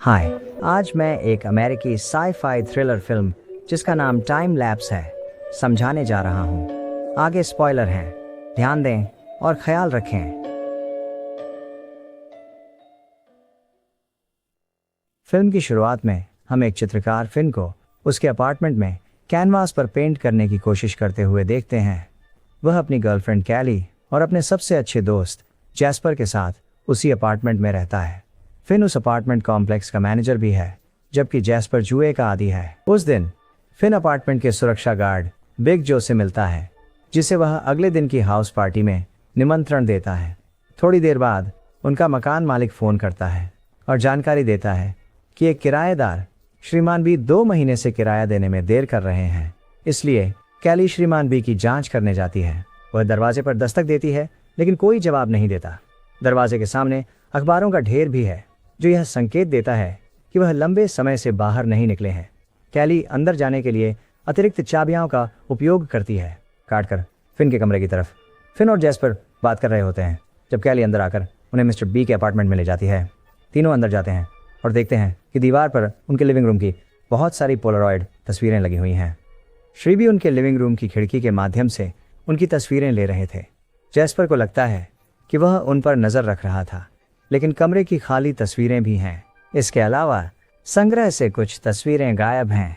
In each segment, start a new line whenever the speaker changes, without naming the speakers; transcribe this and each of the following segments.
हाय, आज मैं एक अमेरिकी साई-फाई थ्रिलर फिल्म जिसका नाम टाइम लैप्स है समझाने जा रहा हूँ। आगे स्पॉइलर हैं, ध्यान दें और ख्याल रखें। फिल्म की शुरुआत में हम एक चित्रकार फिन को उसके अपार्टमेंट में कैनवास पर पेंट करने की कोशिश करते हुए देखते हैं। वह अपनी गर्लफ्रेंड कैली और अपने सबसे अच्छे दोस्त जैस्पर के साथ उसी अपार्टमेंट में रहता है। फिन उस अपार्टमेंट कॉम्प्लेक्स का मैनेजर भी है, जबकि जैस्पर जुए का आदी है। उस दिन फिन अपार्टमेंट के सुरक्षा गार्ड बिग जो से मिलता है, जिसे वह अगले दिन की हाउस पार्टी में निमंत्रण देता है। थोड़ी देर बाद उनका मकान मालिक फ़ोन करता है और जानकारी देता है कि एक किराएदार श्रीमान बी 2 महीने से किराया देने में देर कर रहे हैं। इसलिए कैली श्रीमान बी की जांच करने जाती है। वह दरवाजे पर दस्तक देती है, लेकिन कोई जवाब नहीं देता। दरवाजे के सामने अखबारों का ढेर भी है, जो यह संकेत देता है कि वह लंबे समय से बाहर नहीं निकले हैं। कैली अंदर जाने के लिए अतिरिक्त चाबियों का उपयोग करती है। काटकर फिन के कमरे की तरफ फिन और जैस्पर बात कर रहे होते हैं, जब कैली अंदर आकर उन्हें मिस्टर बी के अपार्टमेंट में ले जाती है। तीनों अंदर जाते हैं और देखते हैं कि दीवार पर उनके लिविंग रूम की बहुत सारी पोलरॉइड तस्वीरें लगी हुई हैं। श्री भी उनके लिविंग रूम की खिड़की के माध्यम से उनकी तस्वीरें ले रहे थे। जैस्पर को लगता है कि वह उन पर नजर रख रहा था, लेकिन कमरे की खाली तस्वीरें भी हैं। इसके अलावा संग्रह से कुछ तस्वीरें गायब हैं।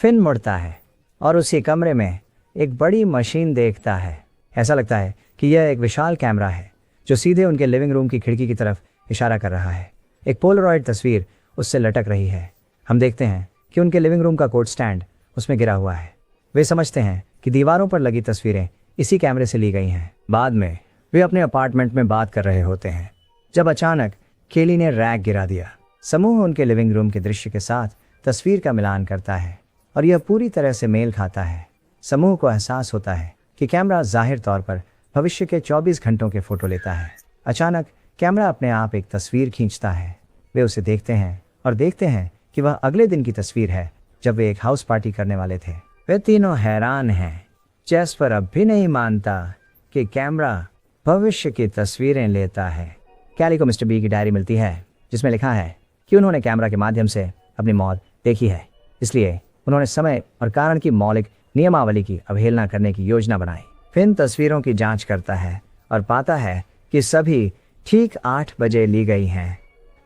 फिन मुड़ता है और उसी कमरे में एक बड़ी मशीन देखता है। ऐसा लगता है कि यह एक विशाल कैमरा है जो सीधे उनके लिविंग रूम की खिड़की की तरफ इशारा कर रहा है। एक पोलरॉइड तस्वीर उससे लटक रही है। हम देखते हैं कि उनके लिविंग रूम का कोट स्टैंड उसमें गिरा हुआ है। वे समझते हैं कि दीवारों पर लगी तस्वीरें इसी कैमरे से ली गई हैं। बाद में वे अपने अपार्टमेंट में बात कर रहे होते हैं, जब अचानक केली ने रैक गिरा दिया। समूह उनके लिविंग रूम के दृश्य के साथ तस्वीर का मिलान करता है और यह पूरी तरह से मेल खाता है। समूह को एहसास होता है कि कैमरा जाहिर तौर पर भविष्य के 24 घंटों के फोटो लेता है। अचानक कैमरा अपने आप एक तस्वीर खींचता है। वे उसे देखते हैं और देखते हैं कि वह अगले दिन की तस्वीर है, जब वे एक हाउस पार्टी करने वाले थे। वे तीनों हैरान हैं। जैस्पर अब भी नहीं मानता कि कैमरा भविष्य की तस्वीरें लेता है। कैली को मिस्टर बी की डायरी मिलती है, जिसमें लिखा है कि उन्होंने कैमरा के माध्यम से अपनी मौत देखी है, इसलिए उन्होंने समय और कारण की मौलिक नियमावली की अवहेलना करने की योजना बनाई। फिन तस्वीरों की जांच करता है और पाता है कि सभी ठीक 8 बजे ली गई हैं।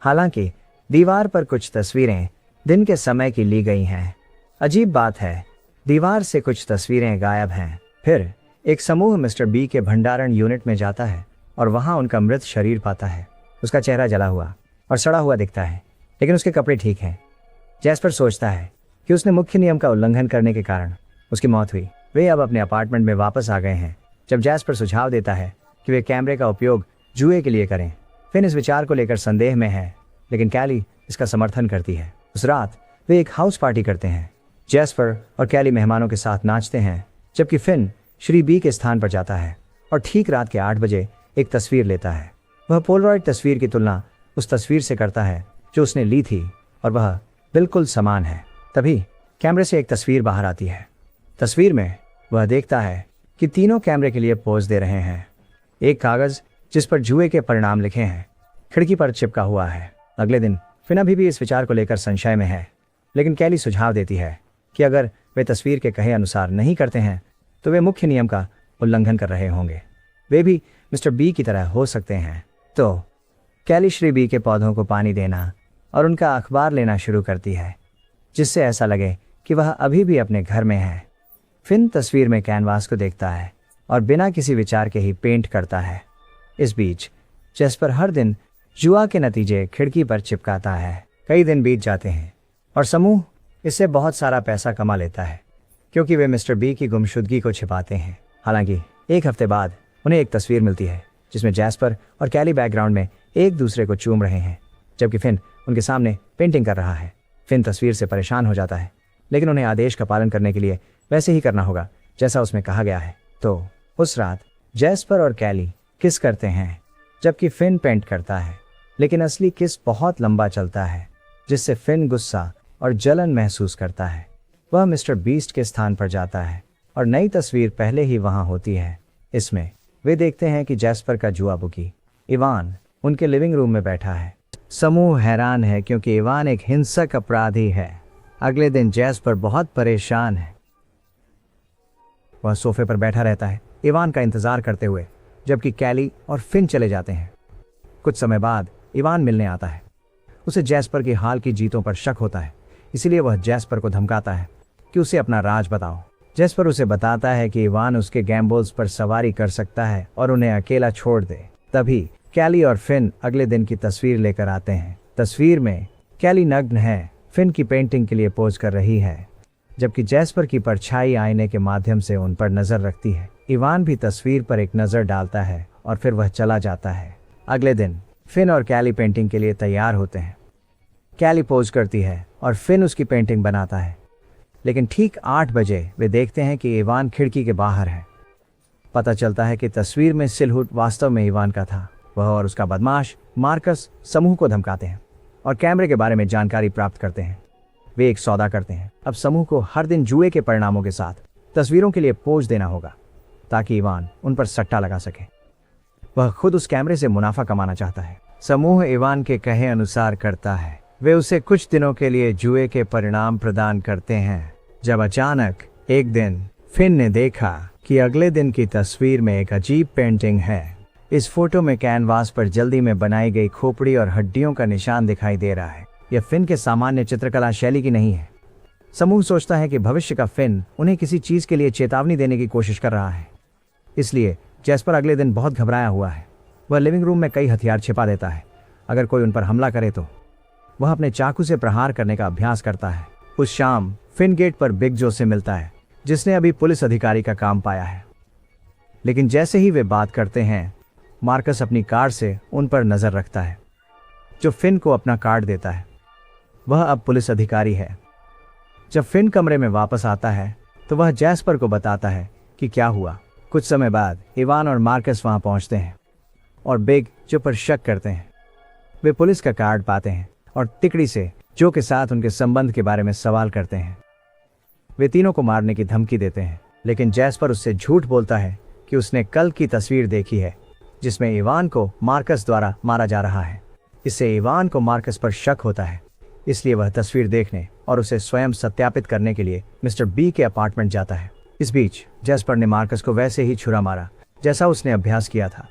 हालांकि दीवार पर कुछ तस्वीरें दिन के समय की ली गई हैं। अजीब बात है, दीवार से कुछ तस्वीरें गायब हैं। फिर एक समूह मिस्टर बी के भंडारण यूनिट में जाता है और वहां उनका मृत शरीर पाता है। उसका चेहरा जला हुआ और सड़ा हुआ दिखता है, लेकिन उसके कपड़े ठीक हैं। जैस्पर सोचता है कि उसने मुख्य नियम का उल्लंघन करने के कारण उसकी मौत हुई। वे अब अपने अपार्टमेंट में वापस आ गए हैं, जब जैस्पर सुझाव देता है कि वे कैमरे का उपयोग जुए के लिए करें। फिन इस विचार को लेकर संदेह में है, लेकिन कैली इसका समर्थन करती है। उस रात वे एक हाउस पार्टी करते हैं। जैस्पर और कैली मेहमानों के साथ नाचते हैं, जबकि फिन श्री बी के स्थान पर जाता है और ठीक रात के 8 बजे एक तस्वीर लेता है। वह पोलरॉइड तस्वीर की तुलना उस तस्वीर से करता है जो उसने ली थी, और वह बिल्कुल समान है। तभी कैमरे से एक तस्वीर बाहर आती है। तस्वीर में वह देखता है कि तीनों कैमरे के लिए पोज दे रहे हैं। एक कागज जिस पर जुए के परिणाम लिखे हैं खिड़की पर चिपका हुआ है। अगले दिन फिन अभी भी इस विचार को लेकर संशय में है, लेकिन कैली सुझाव देती है कि अगर वे तस्वीर के कहे अनुसार नहीं करते हैं तो वे मुख्य नियम का उल्लंघन कर रहे होंगे। वे भी मिस्टर बी की तरह हो सकते हैं। तो कैली श्री बी के पौधों को पानी देना और उनका अखबार लेना शुरू करती है, जिससे ऐसा लगे कि वह अभी भी अपने घर में है। फिन तस्वीर में कैनवास को देखता है और बिना किसी विचार के ही पेंट करता है। इस बीच जैस्पर हर दिन जुआ के नतीजे खिड़की पर चिपकाता है। कई दिन बीत जाते हैं और समूह इससे बहुत सारा पैसा कमा लेता है, क्योंकि वे मिस्टर बी की गुमशुदगी को छिपाते हैं। हालांकि एक हफ्ते बाद उन्हें एक तस्वीर मिलती है, जिसमें जैस्पर और कैली बैकग्राउंड में एक दूसरे को चूम रहे हैं, जबकि फिन उनके सामने पेंटिंग कर रहा है। फिन तस्वीर से परेशान हो जाता है, लेकिन उन्हें आदेश का पालन करने के लिए वैसे ही करना होगा जैसा उसमें कहा गया है। तो उस रात जैस्पर और कैली किस करते हैं, जबकि फिन पेंट करता है। लेकिन असली किस बहुत लंबा चलता है, जिससे फिन गुस्सा और जलन महसूस करता है। वह मिस्टर बीस्ट के स्थान पर जाता है और नई तस्वीर पहले ही वहां होती है। इसमें वे देखते हैं कि जैस्पर का जुआ बुकी इवान उनके लिविंग रूम में बैठा है। समूह हैरान है क्योंकि इवान एक हिंसक अपराधी है। अगले दिन जैस्पर बहुत परेशान है। वह सोफे पर बैठा रहता है इवान का इंतजार करते हुए, जबकि कैली और फिन चले जाते हैं। कुछ समय बाद इवान मिलने आता है। उसे जैस्पर की हाल की जीतों पर शक होता है, इसीलिए वह जैस्पर को धमकाता है कि उसे अपना राज बताओ। जैस्पर उसे बताता है कि इवान उसके गैम्बल्स पर सवारी कर सकता है और उन्हें अकेला छोड़ दे। तभी कैली और फिन अगले दिन की तस्वीर लेकर आते हैं। तस्वीर में कैली नग्न है, फिन की पेंटिंग के लिए पोज कर रही है, जबकि जैस्पर की परछाई आईने के माध्यम से उन पर नजर रखती है। इवान भी तस्वीर पर एक नजर डालता है और फिर वह चला जाता है। अगले दिन फिन और कैली पेंटिंग के लिए तैयार होते हैं। कैली पोज करती है और फिन उसकी पेंटिंग बनाता है, लेकिन ठीक 8 बजे वे देखते हैं कि इवान खिड़की के बाहर है। पता चलता है कि तस्वीर में सिलहुट वास्तव में इवान का था। वह और उसका बदमाश मार्कस समूह को धमकाते हैं और कैमरे के बारे में जानकारी प्राप्त करते हैं। वे एक सौदा करते हैं। अब समूह को हर दिन जुए के परिणामों के साथ तस्वीरों के लिए पोज देना होगा ताकि इवान उन पर सट्टा लगा सके। वह खुद उस कैमरे से मुनाफा कमाना चाहता है। समूह इवान के कहे अनुसार करता है। वे उसे कुछ दिनों के लिए जुए के परिणाम प्रदान करते हैं, जब अचानक एक दिन फिन ने देखा कि अगले दिन की तस्वीर में एक अजीब पेंटिंग है। इस फोटो में कैनवास पर जल्दी में बनाई गई खोपड़ी और हड्डियों का निशान दिखाई दे रहा है। यह फिन के सामान्य चित्रकला शैली की नहीं है। समूह सोचता है कि भविष्य का फिन उन्हें किसी चीज के लिए चेतावनी देने की कोशिश कर रहा है। इसलिए जैस्पर अगले दिन बहुत घबराया हुआ है। वह लिविंग रूम में कई हथियार छिपा देता है, अगर कोई उन पर हमला करे तो। वह अपने चाकू से प्रहार करने का अभ्यास करता है। उस शाम फिन गेट पर बिग जो से मिलता है, जिसने अभी पुलिस अधिकारी का काम पाया है। लेकिन जैसे ही वे बात करते हैं, मार्कस अपनी कार से उन पर नजर रखता है, जो फिन को अपना कार्ड देता है। वह अब पुलिस अधिकारी है। जब फिन कमरे में वापस आता है तो वह जैस्पर को बताता है कि क्या हुआ। कुछ समय बाद इवान और मार्कस वहां पहुंचते हैं और बिग जो पर शक करते हैं। वे पुलिस का कार्ड पाते हैं और तिकड़ी से जो के साथ उनके संबंध के बारे में सवाल करते हैं। वे तीनों को मारने की धमकी देते हैं, लेकिन जैस्पर उससे झूठ बोलता है कि उसने कल की तस्वीर देखी है जिसमें इवान को मार्कस द्वारा मारा जा रहा है। इससे इवान को मार्कस पर शक होता है, इसलिए वह तस्वीर देखने और उसे स्वयं सत्यापित करने के लिए मिस्टर बी के अपार्टमेंट जाता है। इस बीच जैस्पर ने मार्कस को वैसे ही छुरा मारा जैसा उसने अभ्यास किया था।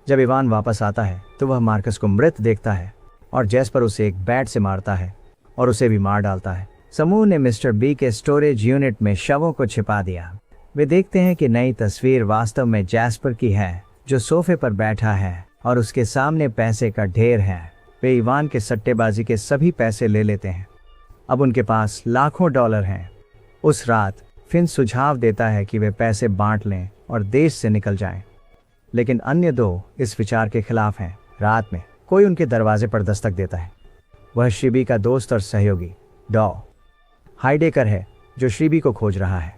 जब इवान वापस आता है तो वह मार्कस को मृत देखता है और जैस्पर उसे एक बैट से मारता है और उसे भी मार डालता है। समूह ने मिस्टर बी के स्टोरेज यूनिट में शवों को छिपा दिया। वे देखते हैं कि नई तस्वीर वास्तव में जैस्पर की है, जो सोफे पर बैठा है और उसके सामने पैसे का ढेर है। वे इवान के सट्टेबाजी के सभी पैसे ले लेते हैं। अब उनके पास लाखों डॉलर हैं। उस रात फिन सुझाव देता है कि वे पैसे बांट लें और देश से निकल जाएं, लेकिन अन्य दो इस विचार के खिलाफ हैं। रात में कोई उनके दरवाजे पर दस्तक देता है। वह श्रीबी का दोस्त और सहयोगी डॉ हाइडेकर है, जो श्रीबी को खोज रहा है।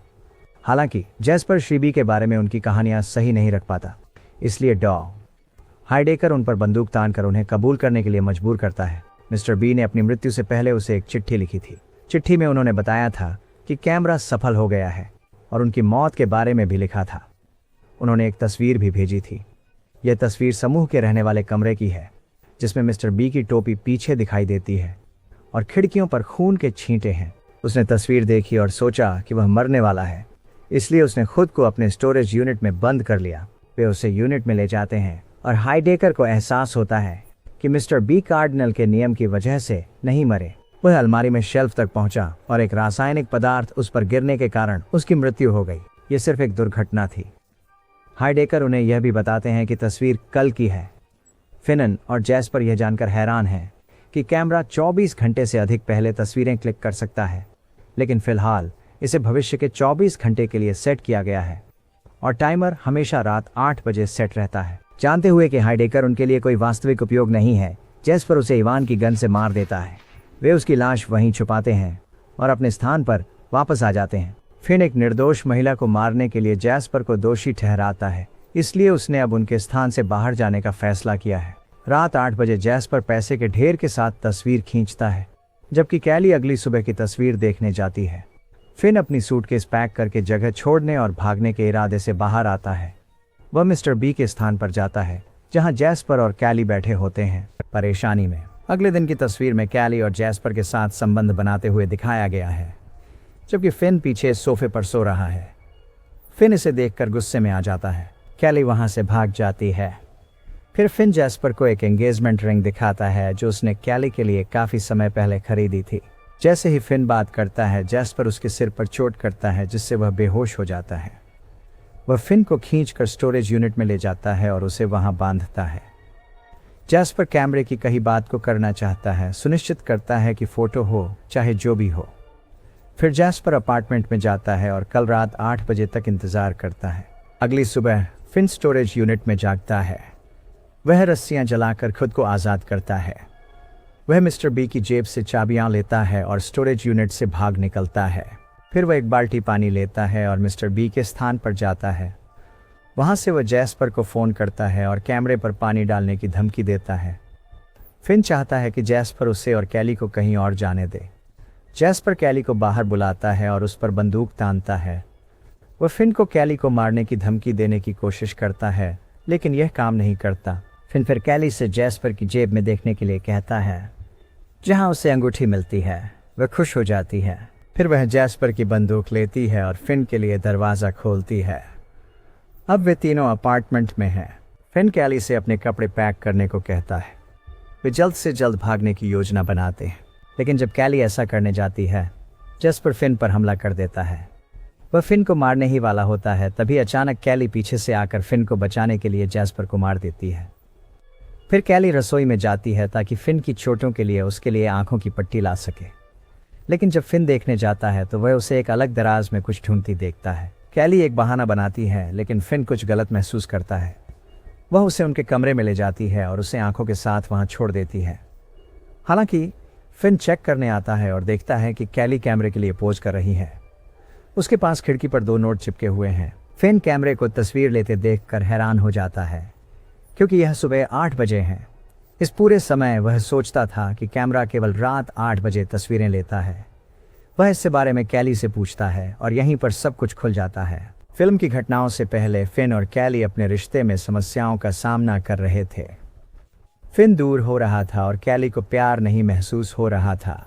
हालांकि जैस्पर श्रीबी के बारे में उनकी कहानियां सही नहीं रख पाता, इसलिए डॉ हाइडेकर उन पर बंदूक तान कर उन्हें कबूल करने के लिए मजबूर करता है। मिस्टर बी ने अपनी मृत्यु से पहले उसे एक चिट्ठी लिखी थी। चिट्ठी में उन्होंने बताया था कि कैमरा सफल हो गया है और उनकी मौत के बारे में भी लिखा था। उन्होंने एक तस्वीर भी भेजी थी। यह तस्वीर समूह के रहने वाले कमरे की है, जिसमें मिस्टर बी की टोपी पीछे दिखाई देती है और खिड़कियों पर खून के छींटे हैं। उसने तस्वीर देखी और सोचा कि वह मरने वाला है, इसलिए उसने खुद को अपने स्टोरेज यूनिट में बंद कर लिया। वे उसे यूनिट में ले जाते हैं और हाइडेकर को एहसास होता है कि मिस्टर बी कार्डिनल के नियम की वजह से नहीं मरे। वह अलमारी में शेल्फ तक पहुंचा और एक रासायनिक पदार्थ उस पर गिरने के कारण उसकी मृत्यु हो गई। यह सिर्फ एक दुर्घटना थी। हाइडेकर उन्हें यह भी बताते हैं कि तस्वीर कल की है। फिनन और जैस्पर यह जानकर हैरान हैं कि कैमरा 24 घंटे से अधिक पहले तस्वीरें क्लिक कर सकता है, लेकिन फिलहाल इसे भविष्य के 24 घंटे के लिए सेट किया गया है और टाइमर हमेशा रात 8 बजे सेट रहता है। जानते हुए कि हाइडेकर उनके लिए कोई वास्तविक उपयोग नहीं है, जैस्पर उसे इवान की गन से मार देता है। वे उसकी लाश वहीं छुपाते हैं और अपने स्थान पर वापस आ जाते हैं। फिन एक निर्दोष महिला को मारने के लिए जैस्पर को दोषी ठहराता है, इसलिए उसने अब उनके स्थान से बाहर जाने का फैसला किया है। रात 8 बजे जैस्पर पैसे के ढेर के साथ तस्वीर खींचता है, जबकि कैली अगली सुबह की तस्वीर देखने जाती है। फिन अपनी सूटकेस पैक करके जगह छोड़ने और भागने के इरादे से बाहर आता है। वह मिस्टर बी के स्थान पर जाता है, जहां जैस्पर और कैली बैठे होते हैं। परेशानी में अगले दिन की तस्वीर में कैली और जैस्पर के साथ संबंध बनाते हुए दिखाया गया है, जबकि फिन पीछे सोफे पर सो रहा है। फिन इसे देखकर गुस्से में आ जाता है। कैली वहां से भाग जाती है। फिर फिन जैस्पर को एक एंगेजमेंट रिंग दिखाता है जो उसने कैली के लिए काफी समय पहले खरीदी थी। जैसे ही फिन बात करता है, जैस्पर उसके सिर पर चोट करता है जिससे वह बेहोश हो जाता है। वह फिन को खींचकर स्टोरेज यूनिट में ले जाता है और उसे वहां बांधता है। जैस्पर कैमरे की कही बात को करना चाहता है, सुनिश्चित करता है कि फोटो हो चाहे जो भी हो। फिर जैस्पर अपार्टमेंट में जाता है और कल रात 8 बजे तक इंतजार करता है। अगली सुबह फिन स्टोरेज यूनिट में जागता है। वह रस्सियां जलाकर खुद को आज़ाद करता है। वह मिस्टर बी की जेब से चाबियां लेता है और स्टोरेज यूनिट से भाग निकलता है। फिर वह एक बाल्टी पानी लेता है और मिस्टर बी के स्थान पर जाता है। वहां से वह जैस्पर को फ़ोन करता है और कैमरे पर पानी डालने की धमकी देता है। फिन चाहता है कि जैस्पर उसे और कैली को कहीं और जाने दे। जैस्पर कैली को बाहर बुलाता है और उस पर बंदूक तानता है। वह फिन को कैली को मारने की धमकी देने की कोशिश करता है, लेकिन यह काम नहीं करता। फिन फिर कैली से जैस्पर की जेब में देखने के लिए कहता है, जहां उसे अंगूठी मिलती है। वह खुश हो जाती है। फिर वह जैस्पर की बंदूक लेती है और फिन के लिए दरवाज़ा खोलती है। अब वे तीनों अपार्टमेंट में हैं। फिन कैली से अपने कपड़े पैक करने को कहता है। वे जल्द से जल्द भागने की योजना बनाते हैं, लेकिन जब कैली ऐसा करने जाती है, जैस्पर फिन पर हमला कर देता है। वह फिन को मारने ही वाला होता है, तभी अचानक कैली पीछे से आकर फिन को बचाने के लिए जैस्पर को मार देती है। फिर कैली रसोई में जाती है ताकि फिन की चोटों के लिए उसके लिए आंखों की पट्टी ला सके, लेकिन जब फिन देखने जाता है तो वह उसे एक अलग दराज में कुछ ढूंढती देखता है। कैली एक बहाना बनाती है, लेकिन फिन कुछ गलत महसूस करता है। वह उसे उनके कमरे में ले जाती है और उसे आंखों के साथ वहां छोड़ देती है। हालांकि फिन चेक करने आता है और देखता है कि कैली कैमरे के लिए पोज कर रही है। उसके पास खिड़की पर 2 नोट चिपके हुए हैं। फिन कैमरे को तस्वीर लेते देखकर हैरान हो जाता है, क्योंकि यह सुबह 8 बजे है। इस पूरे समय वह सोचता था कि कैमरा केवल रात 8 बजे तस्वीरें लेता है। वह इससे बारे में कैली से पूछता है और यहीं पर सब कुछ खुल जाता है। फिल्म की घटनाओं से पहले फिन और कैली अपने रिश्ते में समस्याओं का सामना कर रहे थे। फिन दूर हो रहा था और कैली को प्यार नहीं महसूस हो रहा था,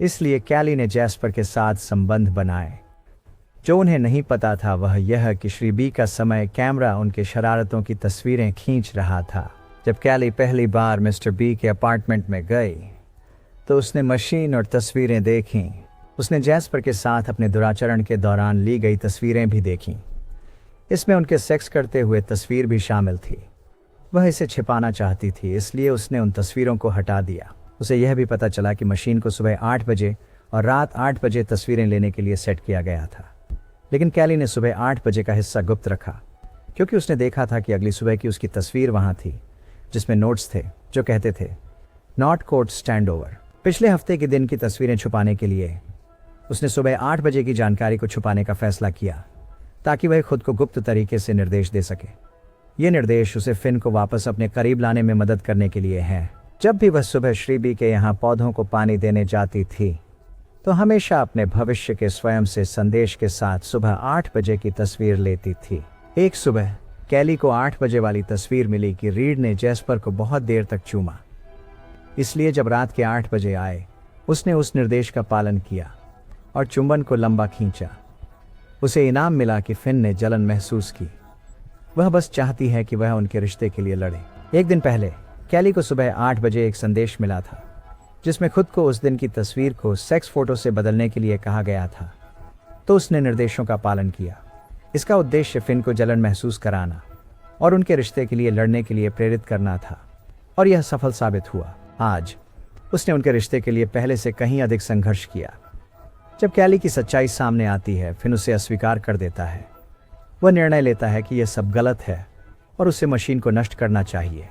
इसलिए कैली ने जैस्पर के साथ संबंध बनाए। जो उन्हें नहीं पता था वह यह कि श्री बी का समय कैमरा उनके शरारतों की तस्वीरें खींच रहा था। जब कैली पहली बार मिस्टर बी के अपार्टमेंट में गई तो उसने मशीन और तस्वीरें देखीं। उसने जैस्पर के साथ अपने दुराचरण के दौरान ली गई तस्वीरें भी देखीं। इसमें उनके सेक्स करते हुए तस्वीर भी शामिल थी। वह इसे छिपाना चाहती थी, इसलिए उसने उन तस्वीरों को हटा दिया। उसे यह भी पता चला कि मशीन को सुबह 8 बजे और रात 8 बजे तस्वीरें लेने के लिए सेट किया गया था, लेकिन कैली ने सुबह 8 बजे का हिस्सा गुप्त रखा, क्योंकि उसने देखा था कि अगली सुबह की उसकी तस्वीर वहां थी जिसमें नोट्स थे जो कहते थे, नॉट कोर्ट स्टैंड ओवर। पिछले हफ्ते के दिन की तस्वीरें छुपाने के लिए उसने सुबह 8 बजे की जानकारी को छुपाने का फैसला किया, ताकि वह खुद को गुप्त तरीके से निर्देश दे सके। ये निर्देश उसे फिन को वापस अपने करीब लाने में मदद करने के लिए हैं। जब भी वह सुबह श्री बी के यहाँ पौधों को पानी देने जाती थी तो हमेशा अपने भविष्य के स्वयं से संदेश के साथ सुबह 8 बजे की तस्वीर लेती थी। एक सुबह कैली को 8 बजे वाली तस्वीर मिली कि रीड ने जैस्पर को बहुत देर तक चूमा, इसलिए जब रात के 8 बजे आए उसने उस निर्देश का पालन किया और चुंबन को लंबा खींचा। उसे इनाम मिला कि फिन ने जलन महसूस की। वह बस चाहती है कि वह उनके रिश्ते के लिए लड़े। एक दिन पहले कैली को सुबह 8 बजे एक संदेश मिला था जिसमें खुद को उस दिन की तस्वीर को सेक्स फोटो से बदलने के लिए कहा गया था, तो उसने निर्देशों का पालन किया। इसका उद्देश्य फिन को जलन महसूस कराना और उनके रिश्ते के लिए लड़ने के लिए प्रेरित करना था, और यह सफल साबित हुआ। आज उसने उनके रिश्ते के लिए पहले से कहीं अधिक संघर्ष किया। जब कैली की सच्चाई सामने आती है, फिन उसे अस्वीकार कर देता है। वह निर्णय लेता है कि यह सब गलत है और उसे मशीन को नष्ट करना चाहिए,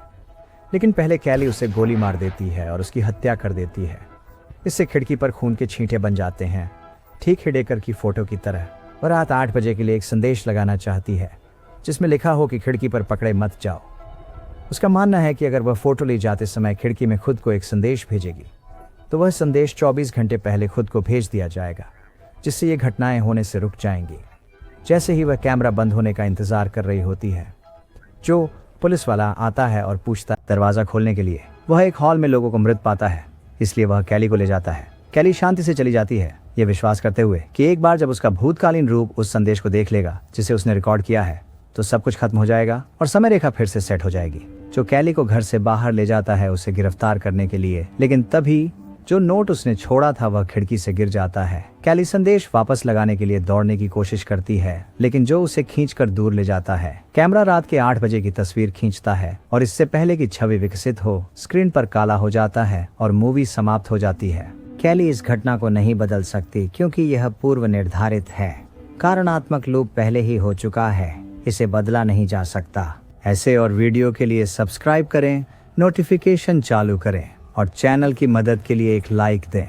लेकिन पहले कैली उसे गोली मार देती है और उसकी हत्या कर देती है। इससे खिड़की पर खून के छींटे बन जाते हैं, ठीक हिडेकर की फोटो की तरह। वह रात 8 बजे के लिए एक संदेश लगाना चाहती है जिसमें लिखा हो कि खिड़की पर पकड़े मत जाओ। उसका मानना है कि अगर वह फोटो ले जाते समय खिड़की में खुद को एक संदेश भेजेगी तो वह संदेश 24 घंटे पहले खुद को भेज दिया जाएगा, जिससे ये घटनाएं होने से रुक जाएंगी। जैसे ही वह कैमरा बंद होने का इंतजार कर रही होती है, जो पुलिस वाला आता है और पूछता दरवाज़ा खोलने के लिए। वह एक हॉल में लोगों को मृत पाता है, इसलिए वह कैली को ले जाता है। कैली शांति से चली जाती है, ये विश्वास करते हुए कि एक बार जब उसका भूतकालीन रूप उस संदेश को देख लेगा जिसे उसने रिकॉर्ड किया है तो सब कुछ खत्म हो जाएगा और समय रेखा फिर से सेट हो जाएगी, जो कैली को घर से बाहर ले जाता है उसे गिरफ्तार करने के लिए। लेकिन तभी जो नोट उसने छोड़ा था वह खिड़की से गिर जाता है। कैली संदेश वापस लगाने के लिए दौड़ने की कोशिश करती है, लेकिन जो उसे खींचकर दूर ले जाता है। कैमरा रात के 8 बजे की तस्वीर खींचता है और इससे पहले कि छवि विकसित हो स्क्रीन पर काला हो जाता है और मूवी समाप्त हो जाती है। कैली इस घटना को नहीं बदल सकती क्योंकि यह पूर्व निर्धारित है। कारणात्मक लूप पहले ही हो चुका है, इसे बदला नहीं जा सकता। ऐसे और वीडियो के लिए सब्सक्राइब करें, नोटिफिकेशन चालू करें और चैनल की मदद के लिए एक लाइक दें।